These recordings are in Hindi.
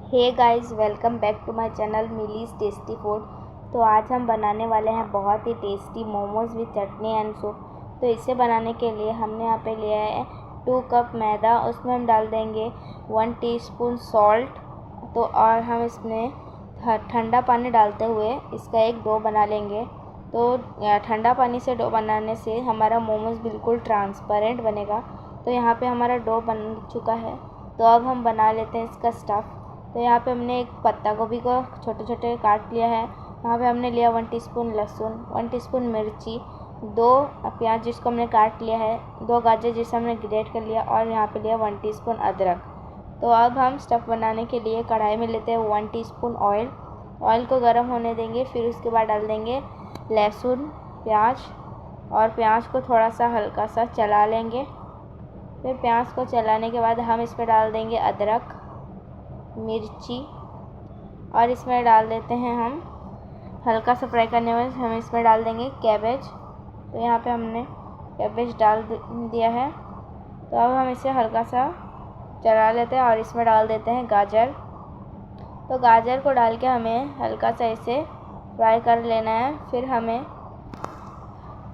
Hey guys, welcome back to my channel Mili's tasty food. तो आज हम बनाने वाले हैं बहुत ही tasty momos with chutney and soup. तो इसे बनाने के लिए हमने यहाँ पे लिया है 2 कप मैदा। उसमें हम डाल देंगे 1 टीस्पून सॉल्ट। तो और हम इसमें ठंडा पानी डालते हुए इसका एक डो बना लेंगे। तो ठंडा पानी से डो बनाने से हमारा मोमोज बिल्कुल ट्रांसपेरेंट बनेगा। तो यहाँ पे हमारा डो बन चुका है। तो अब हम बना लेते हैं इसका स्टफ़। तो यहाँ पे हमने एक पत्ता गोभी को छोटे छोटे काट लिया है। यहाँ पे हमने लिया 1 टीस्पून लहसुन, 1 टीस्पून मिर्ची, 2 प्याज जिसको हमने काट लिया है, 2 गाजर जिसे हमने ग्रेट कर लिया, और यहाँ पे लिया 1 टीस्पून अदरक। तो अब हम स्टफ़ बनाने के लिए कढ़ाई में लेते हैं 1 टीस्पून ऑयल। ऑयल को गर्म होने देंगे। फिर उसके बाद डाल देंगे लहसुन, प्याज, और प्याज को थोड़ा सा हल्का सा चला लेंगे। फिर प्याज को चलाने के बाद हम इस पर डाल देंगे अदरक, मिर्ची, और इसमें डाल देते हैं हम हल्का सा फ्राई करने में हम इसमें डाल देंगे कैबेज। तो यहाँ पे हमने कैबेज डाल दिया है। तो अब हम इसे हल्का सा चला लेते हैं और इसमें डाल देते हैं गाजर। तो गाजर को डाल के हमें हल्का सा इसे फ्राई कर लेना है। फिर हमें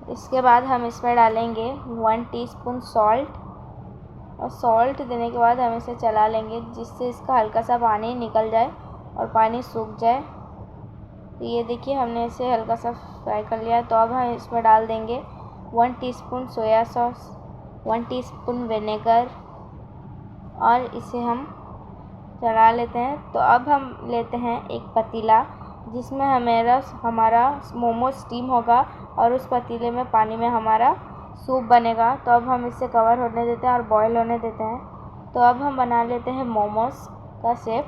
इसके बाद हम इसमें डालेंगे 1 टीस्पून सॉल्ट, और सॉल्ट देने के बाद हम इसे चला लेंगे जिससे इसका हल्का सा पानी निकल जाए और पानी सूख जाए। तो ये देखिए हमने इसे हल्का सा फ्राई कर लिया है। तो अब हम इसमें डाल देंगे 1 teaspoon soya sauce, 1 teaspoon vinegar, और इसे हम चला लेते हैं। तो अब हम लेते हैं एक पतीला जिसमें हमारा मोमोज स्टीम होगा, और उस पतीले में पानी में हमारा सूप बनेगा। तो अब हम इसे कवर होने देते हैं और बॉईल होने देते हैं। तो अब हम बना लेते हैं मोमोज का शेप।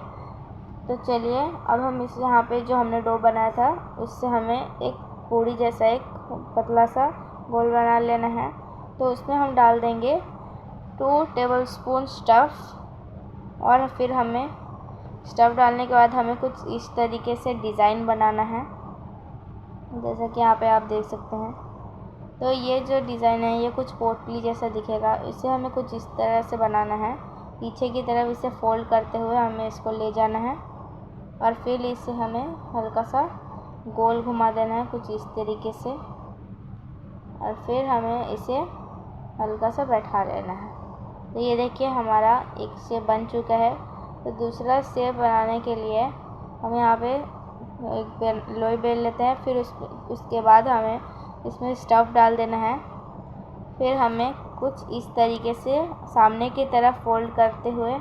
तो चलिए अब हम इस यहाँ पे जो हमने डो बनाया था उससे हमें एक पूड़ी जैसा एक पतला सा गोल बना लेना है। तो उसमें हम डाल देंगे 2 टेबलस्पून स्टफ़, और फिर हमें स्टफ़ डालने के बाद हमें कुछ इस तरीके से डिज़ाइन बनाना है, जैसा कि यहाँ पे आप देख सकते हैं। तो ये जो डिज़ाइन है ये कुछ पोटली जैसा दिखेगा। इसे हमें कुछ इस तरह से बनाना है। पीछे की तरफ इसे फोल्ड करते हुए हमें इसको ले जाना है, और फिर इसे हमें हल्का सा गोल घुमा देना है कुछ इस तरीके से, और फिर हमें इसे हल्का सा बैठा लेना है। तो ये देखिए हमारा एक शेप बन चुका है। तो दूसरा शेप बनाने के लिए हम यहाँ पे एक लोई बेल लेते हैं। फिर उसके बाद हमें इसमें स्टफ़ डाल देना है। फिर हमें कुछ इस तरीके से सामने की तरफ फोल्ड करते हुए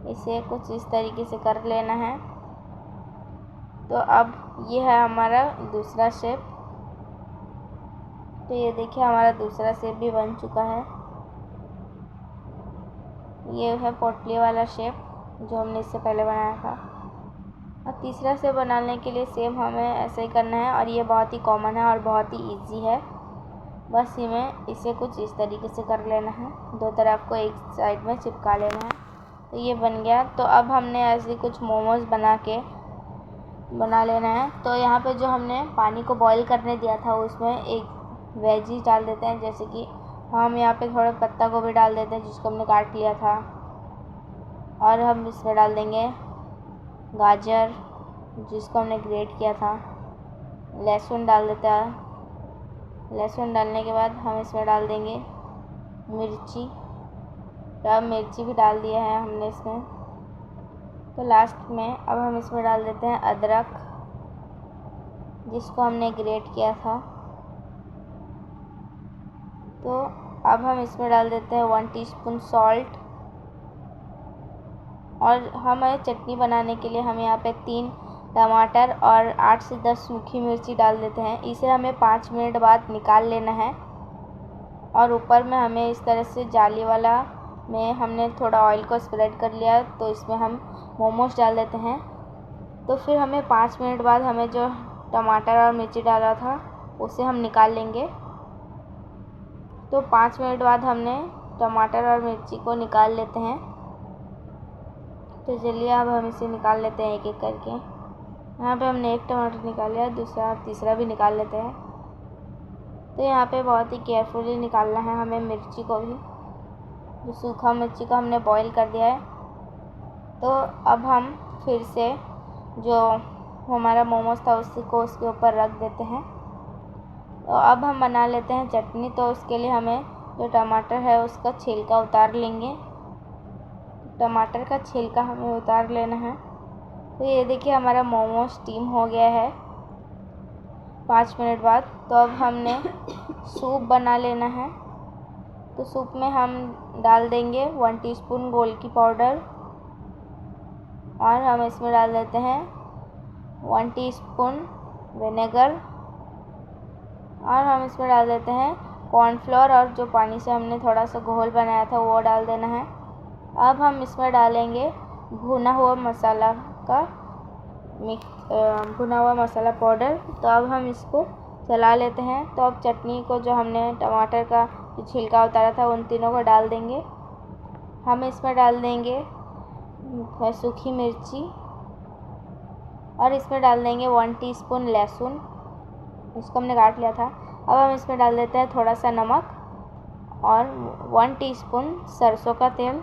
इसे कुछ इस तरीके से कर लेना है। तो अब ये है हमारा दूसरा शेप। तो ये देखिए हमारा दूसरा शेप भी बन चुका है। ये है पोटली वाला शेप जो हमने इससे पहले बनाया था। और तीसरा शेप बनाने के लिए सेम हमें ऐसे ही करना है, और ये बहुत ही कॉमन है और बहुत ही इजी है। बस हमें इसे कुछ इस तरीके से कर लेना है, 2 तरफ को एक साइड में चिपका लेना है। तो ये बन गया। तो अब हमने ऐसे कुछ मोमोज बना लेना है। तो यहाँ पे जो हमने पानी को बॉईल करने दिया था उसमें एक वेजी डाल देते हैं, जैसे कि हम यहाँ पे थोड़ा पत्ता गोभी डाल देते हैं जिसको हमने काट लिया था, और हम इसमें डाल देंगे गाजर जिसको हमने ग्रेट किया था, लहसुन डाल देता है। लहसुन डालने के बाद हम इसमें डाल देंगे मिर्ची। तो अब मिर्ची भी डाल दिया है हमने इसमें। तो लास्ट में अब हम इसमें डाल देते हैं अदरक जिसको हमने ग्रेट किया था। तो अब हम इसमें डाल देते हैं 1 टीस्पून सॉल्ट, और हमें चटनी बनाने के लिए हम यहाँ पे 3 टमाटर और 8 से 10 सूखी मिर्ची डाल देते हैं। इसे हमें 5 मिनट बाद निकाल लेना है, और ऊपर में हमें इस तरह से जाली वाला में हमने थोड़ा ऑयल को स्प्रेड कर लिया। तो इसमें हम मोमोज डाल देते हैं। तो फिर हमें 5 मिनट बाद हमें जो टमाटर और मिर्ची डाला था उसे हम निकाल लेंगे। तो 5 मिनट बाद हमने टमाटर और मिर्ची को निकाल लेते हैं। तो चलिए अब हम इसे निकाल लेते हैं एक एक करके। यहाँ पे हमने एक टमाटर निकाल लिया, दूसरा तीसरा भी निकाल लेते हैं। तो यहाँ पे बहुत ही केयरफुली निकालना है हमें मिर्ची को भी। जो सूखा मिर्ची को हमने बॉईल कर दिया है। तो अब हम फिर से जो हमारा मोमोज था उसको उसके ऊपर रख देते हैं। तो अब हम बना लेते हैं चटनी। तो उसके लिए हमें जो टमाटर है उसका छिलका उतार लेंगे। टमाटर का छिलका हमें उतार लेना है। तो ये देखिए हमारा मोमोज स्टीम हो गया है 5 मिनट बाद। तो अब हमने सूप बना लेना है। तो सूप में हम डाल देंगे 1 टीस्पून गोलकी पाउडर और हम इसमें डाल देते हैं 1 टीस्पून विनेगर और हम इसमें डाल देते हैं कॉर्नफ्लोर और जो पानी से हमने थोड़ा सा घोल बनाया था वो डाल देना है। अब हम इसमें डालेंगे भुना हुआ मसाला पाउडर। तो अब हम इसको चला लेते हैं। तो अब चटनी को जो हमने टमाटर का जो छिलका उतारा था उन तीनों को डाल देंगे। हम इसमें डाल देंगे सूखी मिर्ची और इसमें डाल देंगे 1 टीस्पून लहसुन, इसको हमने काट लिया था। अब हम इसमें डाल देते हैं थोड़ा सा नमक और 1 टीस्पून सरसों का तेल।